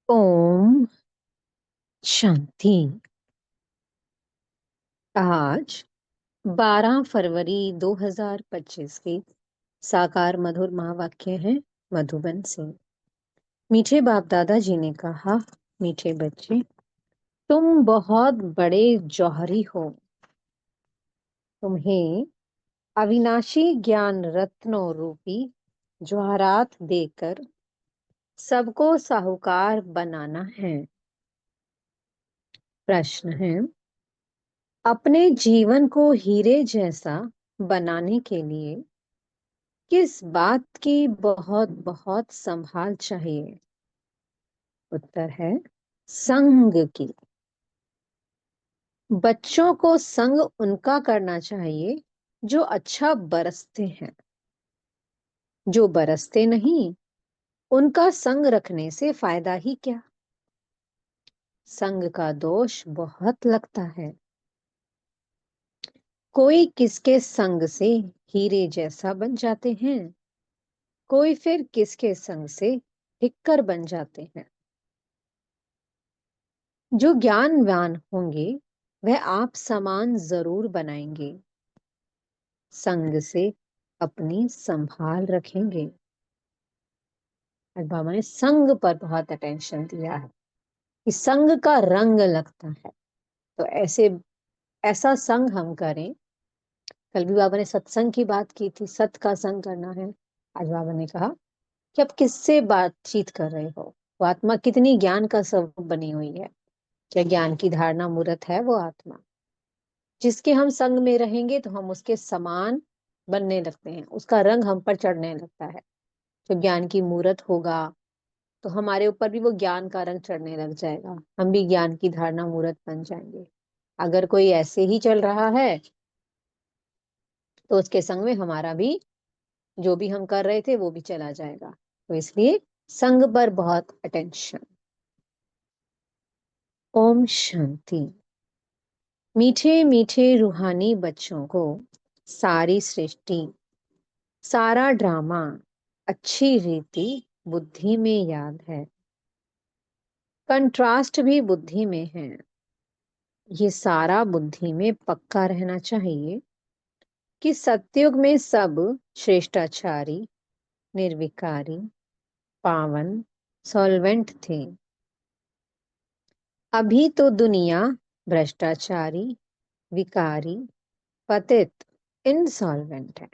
ओम शांति। आज 12 फरवरी 2025 की साकार मधुर महावाक्य है मधुबन से। मीठे बाप दादा जी ने कहा, मीठे बच्चे, तुम बहुत बड़े जौहरी हो। तुम्हें अविनाशी ज्ञान रत्नों रूपी जवाहरात देकर सबको साहूकार बनाना है। प्रश्न है, अपने जीवन को हीरे जैसा बनाने के लिए किस बात की बहुत बहुत संभाल चाहिए? उत्तर है संग की। बच्चों को संग उनका करना चाहिए जो अच्छा बरसते हैं। जो बरसते नहीं, उनका संग रखने से फायदा ही क्या। संग का दोष बहुत लगता है। कोई किसके संग से हीरे जैसा बन जाते हैं, कोई फिर किसके संग से ठिक्कर बन जाते हैं। जो ज्ञानवान होंगे वह आप समान जरूर बनाएंगे। संग से अपनी संभाल रखेंगे। और बाबा ने संग पर बहुत अटेंशन दिया है कि संग का रंग लगता है। तो ऐसा संग हम करें। कल भी बाबा ने सत्संग की बात की थी, सत का संग करना है। आज बाबा ने कहा कि अब किससे बातचीत कर रहे हो, वो आत्मा कितनी ज्ञान का स्वरूप बनी हुई है। क्या ज्ञान की धारणा मूर्त है वो आत्मा? जिसके हम संग में रहेंगे तो हम उसके समान बनने लगते हैं, उसका रंग हम पर चढ़ने लगता है। जब ज्ञान की मूर्त होगा तो हमारे ऊपर भी वो ज्ञान का रंग चढ़ने लग जाएगा, हम भी ज्ञान की धारणा मूर्त बन जाएंगे। अगर कोई ऐसे ही चल रहा है तो उसके संग में हमारा भी जो भी हम कर रहे थे वो भी चला जाएगा। तो इसलिए संग पर बहुत अटेंशन। ओम शांति। मीठे मीठे रूहानी बच्चों को सारी सृष्टि, सारा ड्रामा अच्छी रीति बुद्धि में याद है। कंट्रास्ट भी बुद्धि में है। ये सारा बुद्धि में पक्का रहना चाहिए कि सतयुग में सब श्रेष्ठाचारी, निर्विकारी, पावन, सॉल्वेंट थे। अभी तो दुनिया भ्रष्टाचारी, विकारी, पतित, इनसॉल्वेंट है।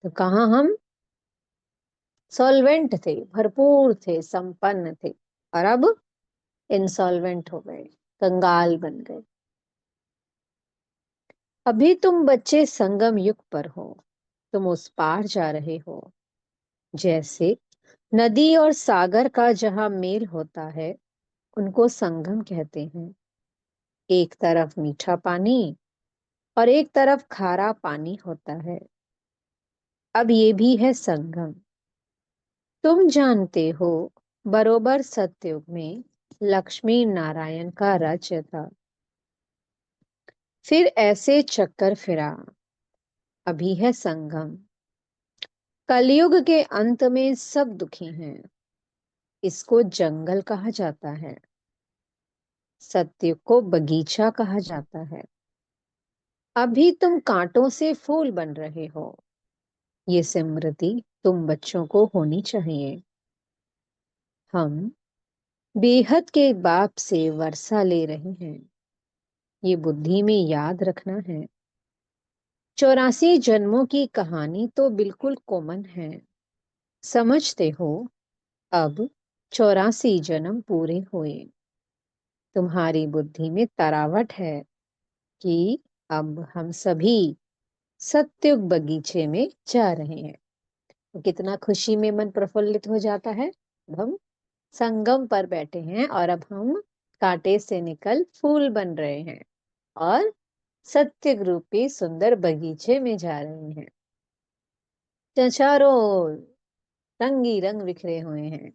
तो कहाँ हम सॉल्वेंट थे, भरपूर थे, संपन्न थे, और अब इंसॉल्वेंट हो गए, कंगाल बन गए। अभी तुम बच्चे संगम युग पर हो, तुम उस पार जा रहे हो। जैसे नदी और सागर का जहां मेल होता है उनको संगम कहते हैं। एक तरफ मीठा पानी और एक तरफ खारा पानी होता है। अब ये भी है संगम। तुम जानते हो, बरोबर सतयुग में लक्ष्मी नारायण का राज्य था। फिर ऐसे चक्कर फिरा। अभी है संगम। कलयुग के अंत में सब दुखी हैं। इसको जंगल कहा जाता है। सत्य को बगीचा कहा जाता है। अभी तुम कांटों से फूल बन रहे हो। ये स्मृति तुम बच्चों को होनी चाहिए। हम बेहद के बाप से वर्षा ले रहे हैं। ये बुद्धि में याद रखना है। 84 जन्मों की कहानी तो बिल्कुल कॉमन है। समझते हो, अब 84 जन्म पूरे हुए। तुम्हारी बुद्धि में तरावट है कि अब हम सभी सत्युग बगीचे में जा रहे हैं। तो कितना खुशी में मन प्रफुल्लित हो जाता है। अब हम संगम पर बैठे हैं और अब हम कांटे से निकल फूल बन रहे हैं और सत्युग रूपी सुंदर बगीचे में जा रहे हैं। चारों रंगी रंग बिखरे हुए हैं।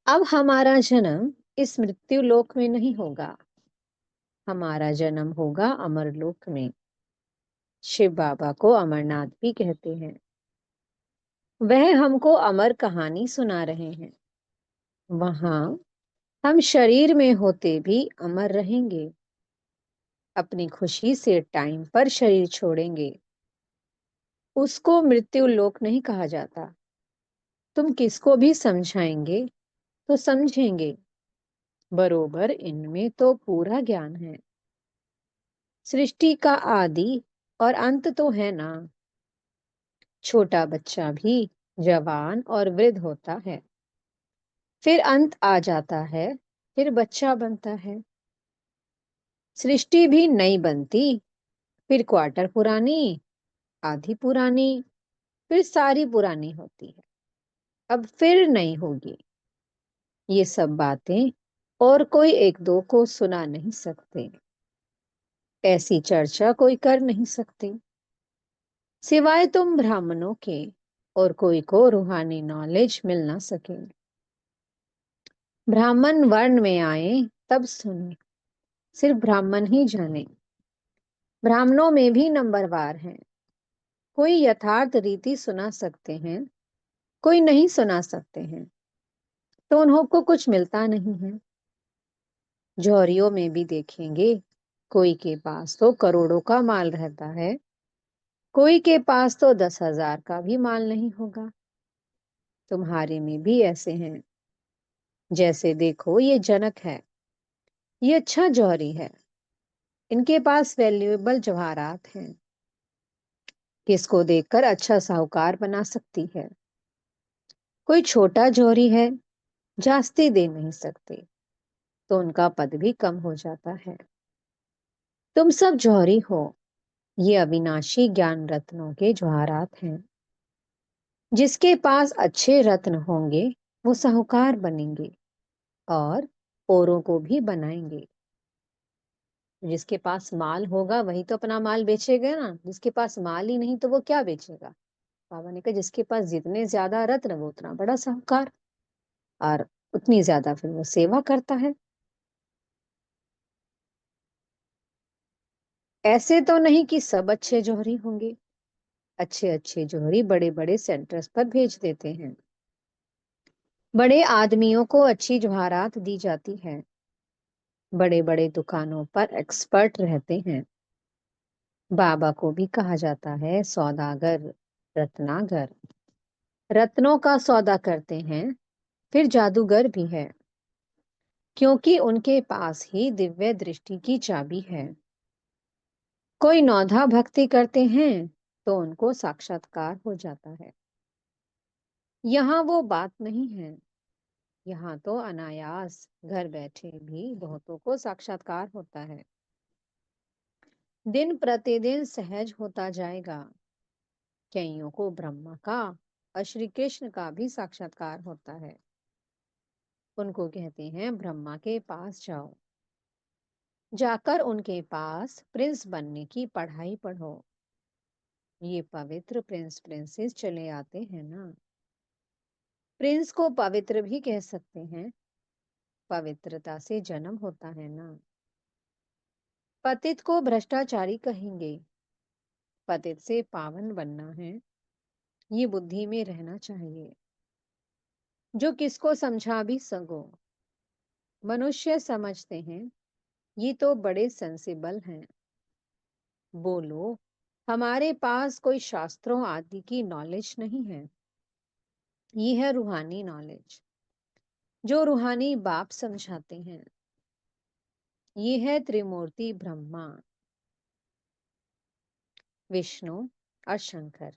अब हमारा जन्म इस मृत्यु लोक में नहीं होगा। हमारा जन्म होगा अमरलोक में। शिव बाबा को अमरनाथ भी कहते हैं। वह हमको अमर कहानी सुना रहे हैं। वहां हम शरीर में होते भी अमर रहेंगे। अपनी खुशी से टाइम पर शरीर छोड़ेंगे। उसको मृत्यु लोक नहीं कहा जाता। तुम किसको भी समझाएंगे तो समझेंगे। बरोबर इनमें तो पूरा ज्ञान है। सृष्टि का आदि और अंत तो है ना। छोटा बच्चा भी जवान और वृद्ध होता है। फिर अंत आ जाता है। फिर बच्चा बनता है। सृष्टि भी नई बनती। फिर क्वार्टर पुरानी, आधी पुरानी, फिर सारी पुरानी होती है। अब फिर नई होगी। ये सब बातें और कोई एक दो को सुना नहीं सकते। ऐसी चर्चा कोई कर नहीं सकते सिवाय तुम ब्राह्मणों के। और कोई को रूहानी नॉलेज मिल ना सके। ब्राह्मण वर्ण में आए तब सुने। सिर्फ ब्राह्मण ही जाने। ब्राह्मणों में भी नंबरवार हैं। कोई यथार्थ रीति सुना सकते हैं, कोई नहीं सुना सकते हैं। तो उन्हों को कुछ मिलता नहीं है। जौहरियों में भी देखेंगे। कोई के पास तो करोड़ों का माल रहता है। कोई के पास तो 10,000 का भी माल नहीं होगा। तुम्हारे में भी ऐसे हैं। जैसे देखो ये जनक है। ये अच्छा जौहरी है। इनके पास वैल्यूएबल जवाहरात हैं। किसको देखकर अच्छा साहूकार बना सकती है। कोई छोटा जौहरी है, जास्ती दे नहीं सकते। तो उनका पद भी कम हो जाता है। तुम सब जौहरी हो। ये अविनाशी ज्ञान रत्नों के जवाहरात हैं। जिसके पास अच्छे रत्न होंगे वो साहूकार बनेंगे और औरों को भी बनाएंगे। जिसके पास माल होगा वही तो अपना माल बेचेगा ना। जिसके पास माल ही नहीं तो वो क्या बेचेगा। बाबा ने कहा जिसके पास जितने ज्यादा रत्न वो उतना बड़ा साहूकार। और उतनी ज्यादा फिर वो सेवा करता है। ऐसे तो नहीं कि सब अच्छे जौहरी होंगे। अच्छे अच्छे जौहरी बड़े बड़े सेंटर्स पर भेज देते हैं। बड़े आदमियों को अच्छी जवाहरात दी जाती है। बड़े बड़े दुकानों पर एक्सपर्ट रहते हैं। बाबा को भी कहा जाता है सौदागर, रत्नागर। रत्नों का सौदा करते हैं। फिर जादूगर भी है। क्योंकि उनके पास ही दिव्य दृष्टि की चाबी है। कोई नौधा भक्ति करते हैं तो उनको साक्षात्कार हो जाता है। यहाँ वो बात नहीं है। यहाँ तो अनायास घर बैठे भी बहुतों को साक्षात्कार होता है। दिन प्रतिदिन सहज होता जाएगा। कईयों को ब्रह्मा का और श्री कृष्ण का भी साक्षात्कार होता है। उनको कहते हैं ब्रह्मा के पास जाओ। जाकर उनके पास प्रिंस बनने की पढ़ाई पढ़ो। ये पवित्र प्रिंस प्रिंसेस चले आते हैं ना। प्रिंस को पवित्र भी कह सकते हैं। पवित्रता से जन्म होता है ना। पतित को भ्रष्टाचारी कहेंगे। पतित से पावन बनना है। ये बुद्धि में रहना चाहिए। जो किसको समझा भी सको। मनुष्य समझते हैं ये तो बड़े सेंसिबल हैं। बोलो हमारे पास कोई शास्त्रों आदि की नॉलेज नहीं है। ये है रूहानी नॉलेज जो रूहानी बाप समझाते हैं। ये है त्रिमूर्ति ब्रह्मा, विष्णु और शंकर।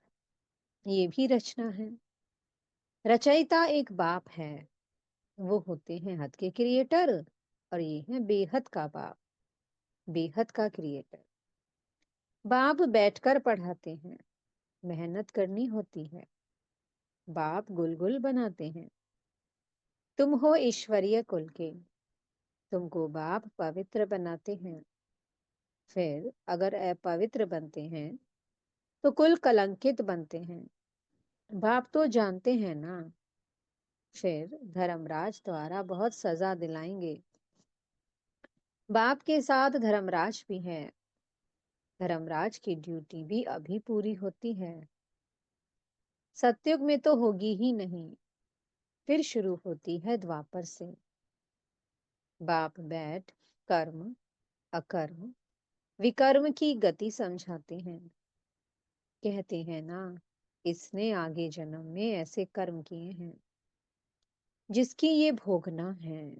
ये भी रचना है। रचयिता एक बाप है। वो होते हैं हद के क्रिएटर। और ये है बेहद का बाप, बेहद का क्रिएटर। बाप बैठकर पढ़ाते हैं। मेहनत करनी होती है। बाप गुलगुल बनाते हैं। तुम हो ईश्वरीय कुल के। तुमको बाप पवित्र बनाते हैं। फिर अगर अपवित्र बनते हैं तो कुल कलंकित बनते हैं। बाप तो जानते हैं ना। फिर धर्मराज द्वारा बहुत सजा दिलाएंगे। बाप के साथ धर्मराज भी है। धर्मराज की ड्यूटी भी अभी पूरी होती है। सतयुग में तो होगी ही नहीं, फिर शुरू होती है द्वापर से। बाप बैठ कर्म, अकर्म, विकर्म की गति समझाते हैं। कहते हैं ना, इसने आगे जन्म में ऐसे कर्म किए हैं जिसकी ये भोगना है।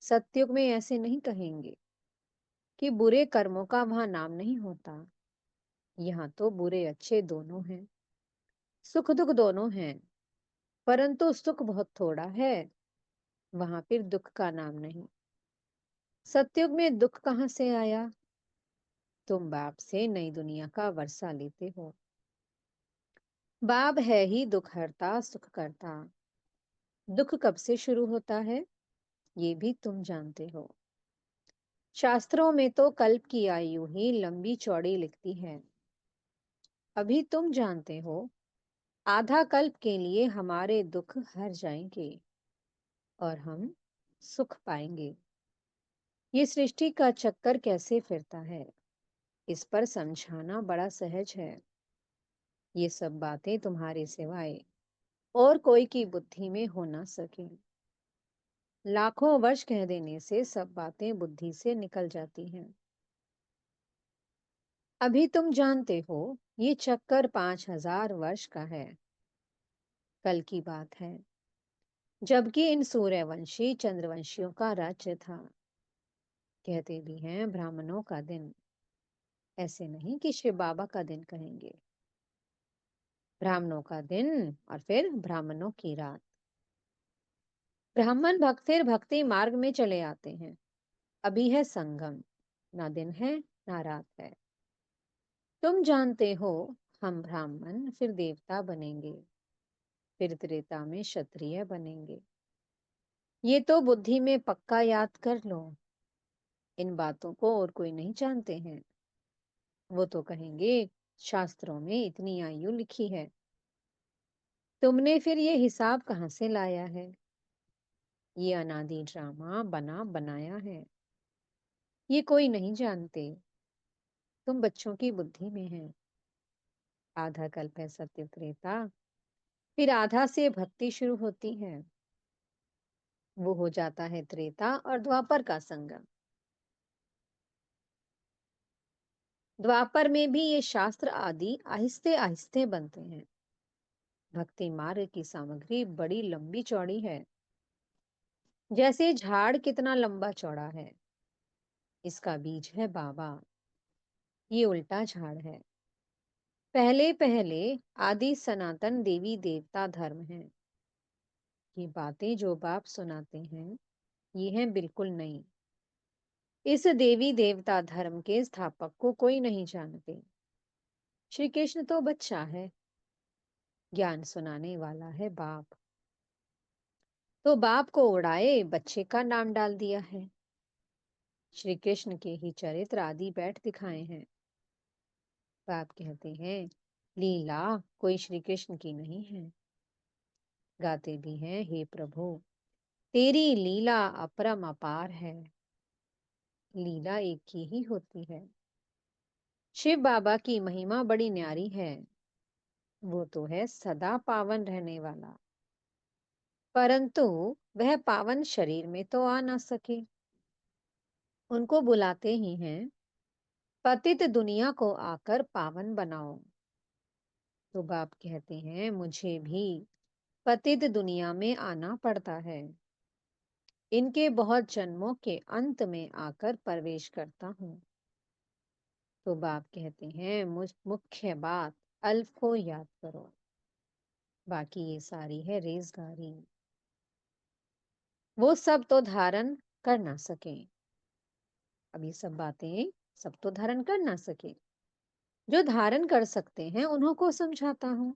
सतयुग में ऐसे नहीं कहेंगे कि बुरे कर्मों का वहां नाम नहीं होता। यहाँ तो बुरे अच्छे दोनों हैं, सुख दुख दोनों हैं, परंतु सुख बहुत थोड़ा है, वहां फिर दुख का नाम नहीं। सतयुग में दुख कहाँ से आया? तुम बाप से नई दुनिया का वर्षा लेते हो। बाप है ही दुख हरता सुख करता। दुख कब से शुरू होता है, ये भी तुम जानते हो। शास्त्रों में तो कल्प की आयु ही लंबी चौड़ी लिखती है। अभी तुम जानते हो, आधा कल्प के लिए हमारे दुख हर जाएंगे और हम सुख पाएंगे। ये सृष्टि का चक्कर कैसे फिरता है, इस पर समझाना बड़ा सहज है। ये सब बातें तुम्हारे सिवाय और कोई की बुद्धि में हो ना सके। लाखों वर्ष कह देने से सब बातें बुद्धि से निकल जाती हैं। अभी तुम जानते हो, ये चक्कर 5,000 वर्ष का है। कल की बात है, जबकि इन सूर्यवंशी चंद्रवंशियों का राज्य था। कहते भी हैं ब्राह्मणों का दिन, ऐसे नहीं कि शिव बाबा का दिन कहेंगे। ब्राह्मणों का दिन और फिर ब्राह्मणों की रात। ब्राह्मण भक्त फिर भक्ति मार्ग में चले आते हैं। अभी है संगम, ना दिन है ना रात है। तुम जानते हो, हम ब्राह्मण फिर देवता बनेंगे, फिर त्रेता में क्षत्रिय बनेंगे। ये तो बुद्धि में पक्का याद कर लो। इन बातों को और कोई नहीं जानते हैं। वो तो कहेंगे शास्त्रों में इतनी आयु लिखी है, तुमने फिर ये हिसाब कहाँ से लाया है? ये अनादि ड्रामा बना बनाया है, ये कोई नहीं जानते। तुम बच्चों की बुद्धि में है। आधा कल्प है सत्य त्रेता, फिर आधा से भक्ति शुरू होती है। वो हो जाता है त्रेता और द्वापर का संगम। द्वापर में भी ये शास्त्र आदि आहिस्ते आहिस्ते बनते हैं। भक्ति मार्ग की सामग्री बड़ी लंबी चौड़ी है। जैसे झाड़ कितना लंबा चौड़ा है, इसका बीज है बाबा। ये उल्टा झाड़ है। पहले पहले आदि सनातन देवी देवता धर्म है। ये बातें जो बाप सुनाते हैं, ये हैं बिल्कुल नई। इस देवी देवता धर्म के स्थापक को कोई नहीं जानते। श्री कृष्ण तो बच्चा है, ज्ञान सुनाने वाला है बाप। तो बाप को उड़ाए बच्चे का नाम डाल दिया है। श्री कृष्ण के ही चरित्र आदि बैठ दिखाए हैं। बाप कहते हैं, लीला कोई श्री कृष्ण की नहीं है। गाते भी हैं, हे प्रभु, तेरी लीला अपरम अपार है। लीला एक की ही होती है। शिव बाबा की महिमा बड़ी न्यारी है। वो तो है सदा पावन रहने वाला, परंतु वह पावन शरीर में तो आ ना सके। उनको बुलाते ही हैं, पतित दुनिया को आकर पावन बनाओ। तो बाप कहते हैं, मुझे भी पतित दुनिया में आना पड़ता है। इनके बहुत जन्मों के अंत में आकर प्रवेश करता हूँ। तो बाप कहते हैं, मुझ मुख्य बात अल्फ को याद करो, बाकी ये सारी है रेजगारी। वो सब तो धारण कर ना सके। अब ये सब बातें सब तो धारण कर ना सके। जो धारण कर सकते हैं उन्हों को समझाता हूँ।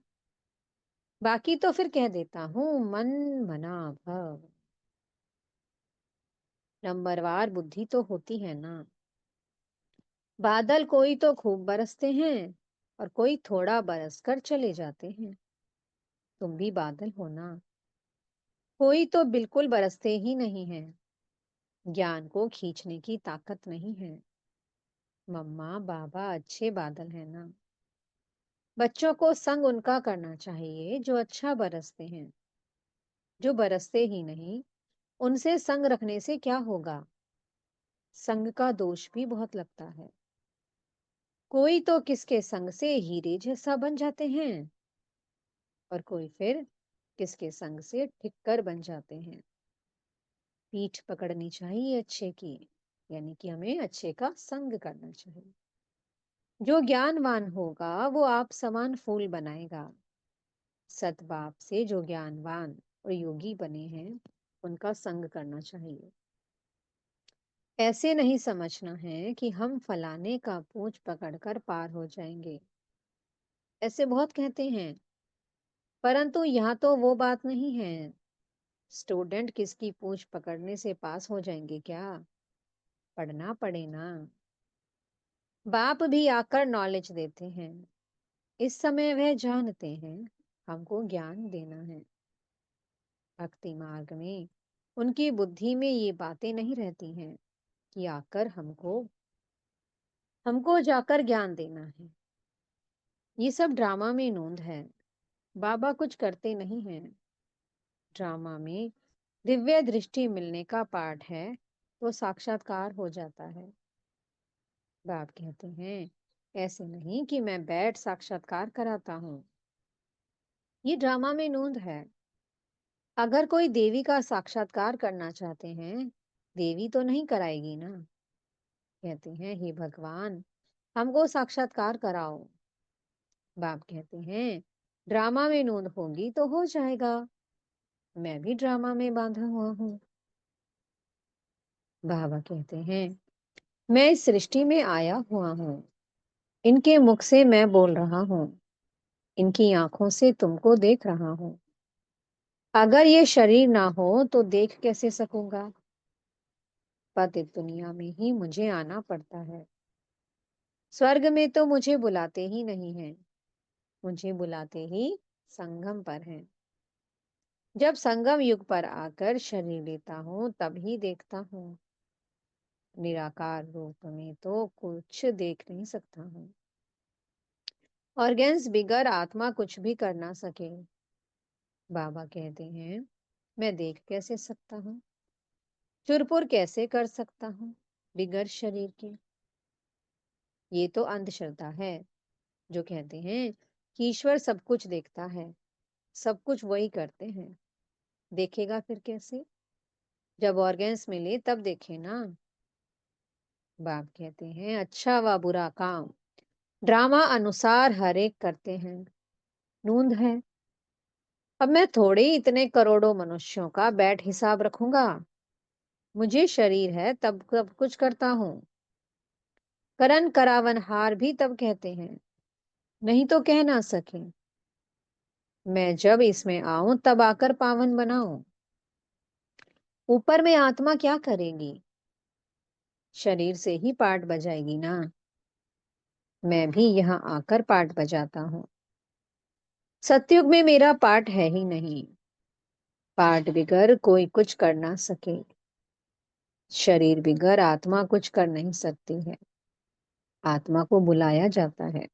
बाकी तो फिर कह देता हूँ, मन मना भव। नंबरवार बुद्धि तो होती है ना। बादल कोई तो खूब बरसते हैं और कोई थोड़ा बरस कर चले जाते हैं। तुम भी बादल हो ना। कोई तो बिल्कुल बरसते ही नहीं है। ज्ञान को खींचने की ताकत नहीं है। मम्मा बाबा अच्छे बादल है ना। बच्चों को संग उनका करना चाहिए जो अच्छा बरसते हैं। जो बरसते ही नहीं, उनसे संग रखने से क्या होगा? संग का दोष भी बहुत लगता है। कोई तो किसके संग से हीरे जैसा बन जाते हैं और कोई फिर किसके संग से ठिक्कर बन जाते हैं। पीठ पकड़नी चाहिए अच्छे की, यानी कि हमें अच्छे का संग करना चाहिए। जो ज्ञानवान होगा वो आप समान फूल बनाएगा। सत बाप से जो ज्ञानवान और योगी बने हैं, उनका संग करना चाहिए। ऐसे नहीं समझना है कि हम फलाने का पूंछ पकड़कर पार हो जाएंगे। ऐसे बहुत कहते हैं, परंतु यहाँ तो वो बात नहीं है। स्टूडेंट किसकी पूंछ पकड़ने से पास हो जाएंगे क्या? पढ़ना पड़े ना। बाप भी आकर नॉलेज देते हैं। इस समय वह जानते हैं हमको ज्ञान देना है। भक्ति मार्ग में उनकी बुद्धि में ये बातें नहीं रहती हैं कि आकर हमको हमको जाकर ज्ञान देना है। ये सब ड्रामा में नोंद है। बाबा कुछ करते नहीं हैं। ड्रामा में दिव्य दृष्टि मिलने का पाठ है तो साक्षात्कार हो जाता है। बाप कहते हैं, ऐसे नहीं कि मैं बैठ साक्षात्कार कराता हूँ। ये ड्रामा में नोंद है। अगर कोई देवी का साक्षात्कार करना चाहते हैं, देवी तो नहीं कराएगी ना। कहते हैं, हे भगवान, हमको साक्षात्कार कराओ। बाप कहते हैं, ड्रामा में नोंद होगी तो हो जाएगा। मैं भी ड्रामा में बांधा हुआ हूँ। बाबा कहते हैं, मैं इस सृष्टि में आया हुआ हूँ। इनके मुख से मैं बोल रहा हूँ। इनकी आंखों से तुमको देख रहा हूँ। अगर ये शरीर ना हो तो देख कैसे सकूंगा? पतित दुनिया में ही मुझे आना पड़ता है। स्वर्ग में तो मुझे बुलाते ही नहीं हैं। मुझे बुलाते ही संगम पर हैं। जब संगम युग पर आकर शरीर लेता हूँ तब ही देखता हूँ। निराकार रूप में तो कुछ देख नहीं सकता हूँ। ऑर्गेन्स बिगर आत्मा कुछ भी कर ना सके। बाबा कहते हैं, मैं देख कैसे सकता हूँ? चुरपुर कैसे कर सकता हूँ बिगर शरीर के? ये तो अंधश्रद्धा है जो कहते हैं कि ईश्वर सब कुछ देखता है, सब कुछ वही करते हैं। देखेगा फिर कैसे? जब ऑर्गेन्स मिले तब देखे ना। बाप कहते हैं, अच्छा व बुरा काम ड्रामा अनुसार हर एक करते हैं। नूंद है। अब मैं थोड़े ही इतने करोड़ों मनुष्यों का बैठ हिसाब रखूंगा। मुझे शरीर है तब सब कुछ करता हूँ। करण करावनहार भी तब कहते हैं, नहीं तो कह ना सके। मैं जब इसमें आऊं तब आकर पावन बनाऊं। ऊपर में आत्मा क्या करेगी? शरीर से ही पाठ बजाएगी ना। मैं भी यहाँ आकर पाठ बजाता हूँ। सतयुग में मेरा पाठ है ही नहीं। पाठ बिगर कोई कुछ कर ना सके। शरीर बिगर आत्मा कुछ कर नहीं सकती है। आत्मा को बुलाया जाता है,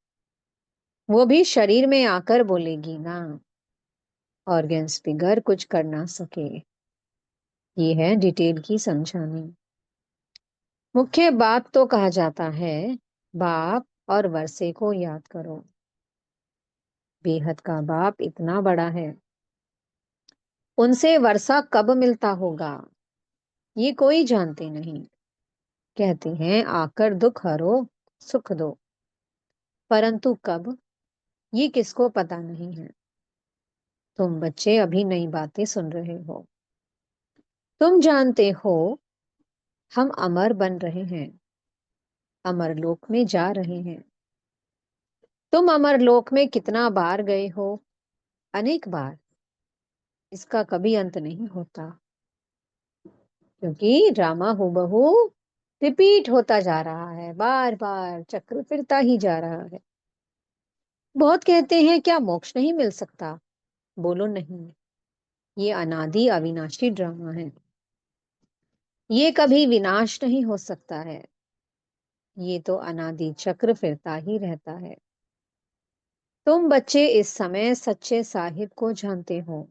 वो भी शरीर में आकर बोलेगी ना। ऑर्गन्स बिगर कुछ कर ना सके। ये है डिटेल की समझानी। मुख्य बात तो कहा जाता है, बाप और वर्षे को याद करो। बेहद का बाप इतना बड़ा है, उनसे वर्षा कब मिलता होगा ये कोई जानते नहीं। कहते हैं आकर दुख हरो, सुख दो, परंतु कब ये किसको पता नहीं है। तुम बच्चे अभी नई बातें सुन रहे हो। तुम जानते हो हम अमर बन रहे हैं, अमर लोक में जा रहे हैं। तुम अमर लोक में कितना बार गए हो? अनेक बार। इसका कभी अंत नहीं होता, क्योंकि ड्रामा हूबहू रिपीट होता जा रहा है, बार बार चक्र फिरता ही जा रहा है। बहुत कहते हैं क्या मोक्ष नहीं मिल सकता? बोलो नहीं। ये अनादि अविनाशी ड्रामा है। ये कभी विनाश नहीं हो सकता है। ये तो अनादि चक्र फिरता ही रहता है। तुम बच्चे इस समय सच्चे साहिब को जानते हो।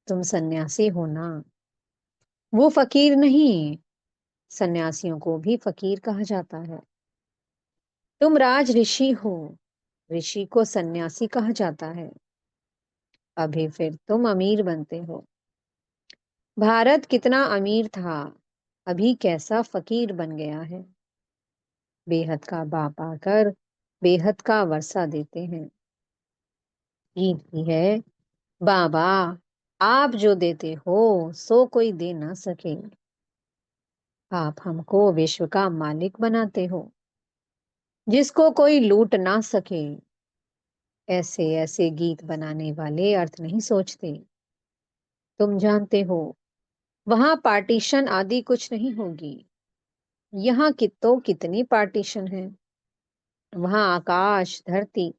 तुम सन्यासी हो ना। वो फकीर नहीं। सन्यासियों को भी फकीर कहा जाता है। तुम राज ऋषि हो। ऋषि को सन्यासी कहा जाता है। अभी फिर तुम अमीर बनते हो। भारत कितना अमीर था, अभी कैसा फकीर बन गया है। बेहद का बाप आकर बेहद का वर्षा देते हैं। ईद भी है। बाबा, आप जो देते हो सो कोई दे ना सके। आप हमको विश्व का मालिक बनाते हो, जिसको कोई लूट ना सके। ऐसे ऐसे गीत बनाने वाले अर्थ नहीं सोचते। तुम जानते हो, वहां पार्टीशन आदि कुछ नहीं होगी। यहाँ की तो कितनी पार्टीशन है। वहां आकाश धरती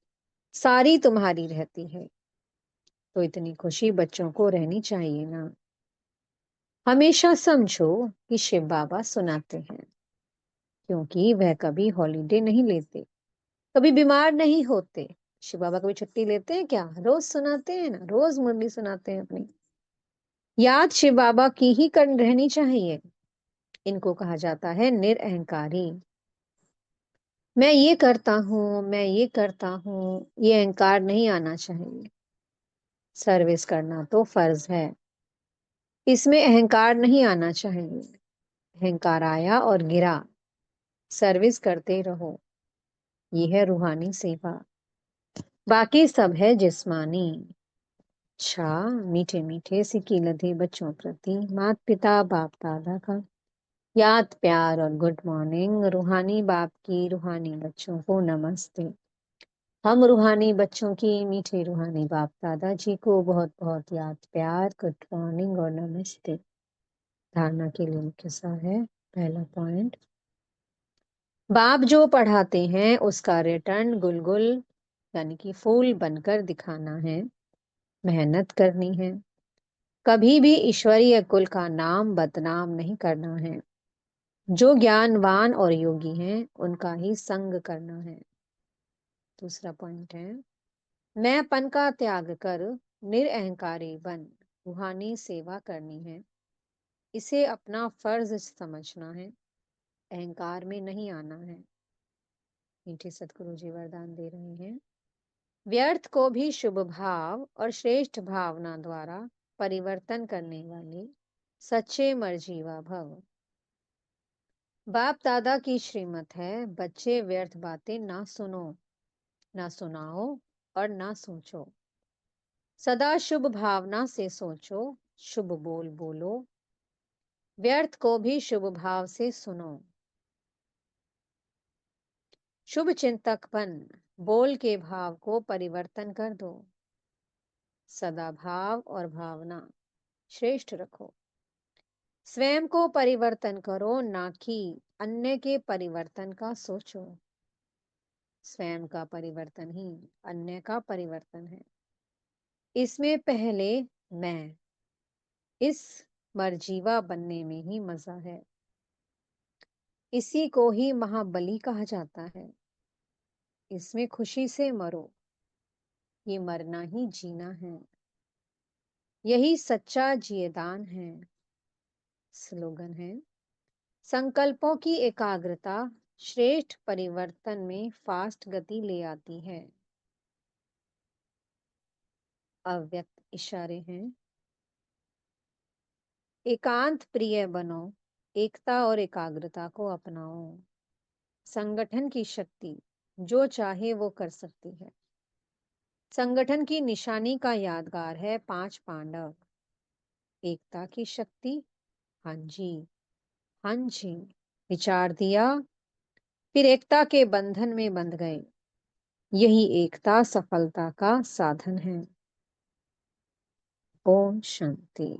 सारी तुम्हारी रहती है। तो इतनी खुशी बच्चों को रहनी चाहिए ना। हमेशा समझो कि शिव बाबा सुनाते हैं, क्योंकि वह कभी हॉलीडे नहीं लेते, कभी बीमार नहीं होते। शिव बाबा कभी छुट्टी लेते हैं क्या? रोज सुनाते हैं ना, रोज मुरली सुनाते हैं अपनी। याद शिव बाबा की ही कर रहनी चाहिए। इनको कहा जाता है निरअहंकारी। मैं ये करता हूँ, मैं ये करता हूँ, ये अहंकार नहीं आना चाहिए। सर्विस करना तो फर्ज है, इसमें अहंकार नहीं आना चाहिए। अहंकार आया और गिरा। सर्विस करते रहो, ये है रूहानी सेवा। बाकी सब है जिस्मानी। अच्छा, मीठे मीठे सिक्की लधे बच्चों प्रति माता पिता बाप दादा का याद प्यार और गुड मॉर्निंग। रूहानी बाप की रूहानी बच्चों को नमस्ते। हम रूहानी बच्चों की मीठे रूहानी बाप दादा जी को बहुत बहुत याद प्यार, गुड मॉर्निंग और नमस्ते। धारणा के लिए मुख्य सार है। पहला पॉइंट, बाप जो पढ़ाते हैं उसका रिटर्न गुलगुल यानी कि फूल बनकर दिखाना है। मेहनत करनी है। कभी भी ईश्वरीय कुल का नाम बदनाम नहीं करना है। जो ज्ञानवान और योगी हैं उनका ही संग करना है। दूसरा पॉइंट है, मैंपन का त्याग कर निरअहंकारी बन रूहानी सेवा करनी है। इसे अपना फर्ज समझना है, अहंकार में नहीं आना है। मीठे सतगुरु जी वरदान दे रहे हैं। व्यर्थ को भी शुभ भाव और श्रेष्ठ भावना द्वारा परिवर्तन करने वाले सच्चे मर्जीवा भव। बाप दादा की श्रीमत है, बच्चे व्यर्थ बातें ना सुनो, ना सुनाओ और ना सोचो। सदा शुभ भावना से सोचो, शुभ बोल बोलो। व्यर्थ को भी शुभ भाव से सुनो। शुभ चिंतक बन बोल के भाव को परिवर्तन कर दो। सदा भाव और भावना श्रेष्ठ रखो। स्वयं को परिवर्तन करो, ना कि अन्य के परिवर्तन का सोचो। स्वयं का परिवर्तन ही अन्य का परिवर्तन है। इसमें पहले मैं, इस मर्जीवा बनने में ही मजा है। इसी को ही महाबली कहा जाता है। इसमें खुशी से मरो, ये मरना ही जीना है। यही सच्चा जियदान है। स्लोगन है, संकल्पों की एकाग्रता श्रेष्ठ परिवर्तन में फास्ट गति ले आती है। अव्यक्त इशारे हैं, एकांत प्रिय बनो, एकता और एकाग्रता को अपनाओ। संगठन की शक्ति जो चाहे वो कर सकती है। संगठन की निशानी का यादगार है 5 पांडव। एकता की शक्ति, हाँ जी, हाँ जी। विचार दिया, फिर एकता के बंधन में बंध गए। यही एकता सफलता का साधन है। ओम शांति।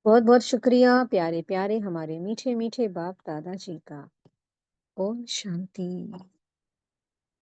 बहुत बहुत शुक्रिया प्यारे प्यारे हमारे मीठे मीठे बाप दादा जी का। ओम शांति।